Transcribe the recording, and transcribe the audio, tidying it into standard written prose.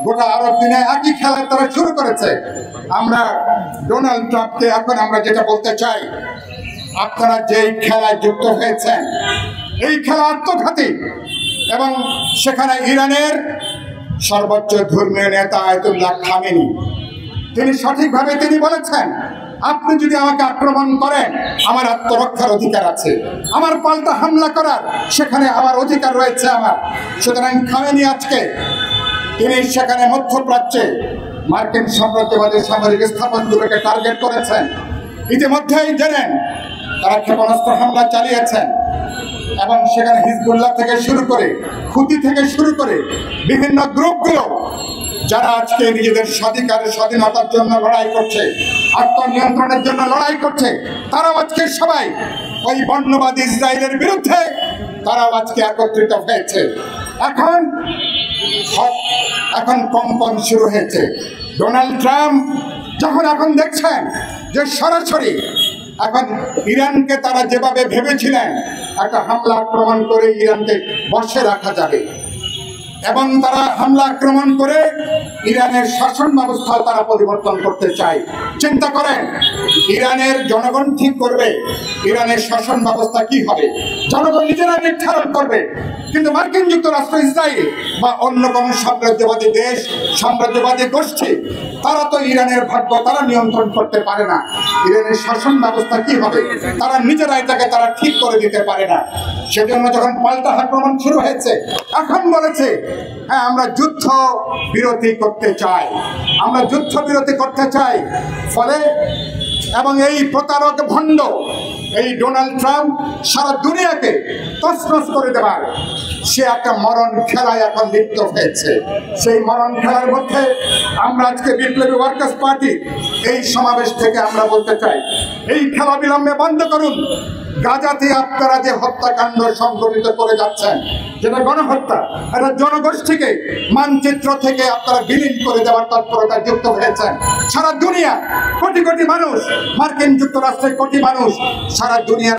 গোটা আরব দিনে একই খেলা তারা শুরু করেছে। আমরা ডোনাল্ড ট্রাম্পকে এখন আমরা যেটা বলতে চাই, আপনারা যেই খেলায় যুক্ত হয়েছেন এই খেলা আত্মঘাতী, এবং সেখানে ইরানের সর্বোচ্চ ধর্মীয় নেতা আয়াতুল্লাহ খামেনি তিনি সঠিকভাবে তিনি বলেছেন, আপনি যদি আমাকে আক্রমণ করেন আমার আত্মরক্ষার অধিকার আছে, আমার পাল্টা হামলা করার সেখানে আমার অধিকার রয়েছে আমার। সুতরাং খামেনি আজকে তিনি সেখানে মধ্যপ্রাচ্যে মার্কিন সাম্রাজ্যবাদী সামরিক স্থাপনগুলোকে টার্গেট করেছেন। ইতিমধ্যেই জানেন তারা ক্ষেপণাস্ত্র হামলা চালিয়েছেন, এবং সেখানে হিজবুল্লাহ থেকে শুরু করে হুতি থেকে শুরু করে বিভিন্ন গ্রুপগুলো যারা আজকে নিজেদের স্বাধীনতার জন্য লড়াই করছে, আত্মনিয়ন্ত্রণের জন্য লড়াই করছে, তারাও আজকে সবাই ওই বর্ণবাদী ইসরায়েলের বিরুদ্ধে তারাও আজকে একত্রিত হয়েছে। এখন কম্পন শুরু হয়েছে। ডোনাল্ড ট্রাম্প যখন এখন দেখছেন যে সরাসরি এখন ইরানকে তারা যেভাবে ভেবেছিলেন একটা হামলা আক্রমণ করে ইরানকে বশে রাখা যাবে, এবং তারা হামলা আক্রমণ করে ইরানের শাসন ব্যবস্থা তারা পরিবর্তন করতে চায়। চিন্তা করেন, ইরানের জনগণ ঠিক করবে ইরানের শাসন ব্যবস্থা কি হবে, জনগণ নিজেরা নির্ধারণ করবে। কিন্তু মার্কিন যুক্তরাষ্ট্র, ইসরায়েল বা অন্য কোনো সাম্রাজ্যবাদী দেশ, সাম্রাজ্যবাদী গোষ্ঠী তারা তো ইরানের ভাগ্য তারা নিয়ন্ত্রণ করতে পারে না। ইরানের শাসন ব্যবস্থা কি হবে তারা নিজেরা এটাকে তারা ঠিক করে দিতে পারে না। সেজন্য যখন পাল্টা আক্রমণ শুরু হয়েছে, এখন বলেছে হ্যাঁ আমরা যুদ্ধ বিরতি করতে চাই, আমরা যুদ্ধ বিরতি করতে চাই। ফলে এবং এই প্রতারক ভণ্ড এই ডোনাল্ড ট্রাম্প সারা দুনিয়াকে তছনছ করে দেবার সে একটা মরণ খেলায় এখন লিপ্ত হয়েছে। সেই মরণ খেলার মধ্যে আমরা আজকে বিপ্লবী ওয়ার্কার্স পার্টি এই সমাবেশ থেকে আমরা বলতে চাই, এই খেলা বিলম্বে বন্ধ করুন। গাজাতে আপনারা যে হত্যাকাণ্ড সংঘটিত করে যাচ্ছেন, যেটা গণহত্যা, এটা জনগোষ্ঠীকে মানচিত্র থেকে আপনারা বিলীন করে দেওয়ার তৎপরতায় যুক্ত হয়েছেন। সারা দুনিয়া কোটি কোটি মানুষ, মার্কিন যুক্তরাষ্ট্রের কোটি মানুষ, সারা দুনিয়া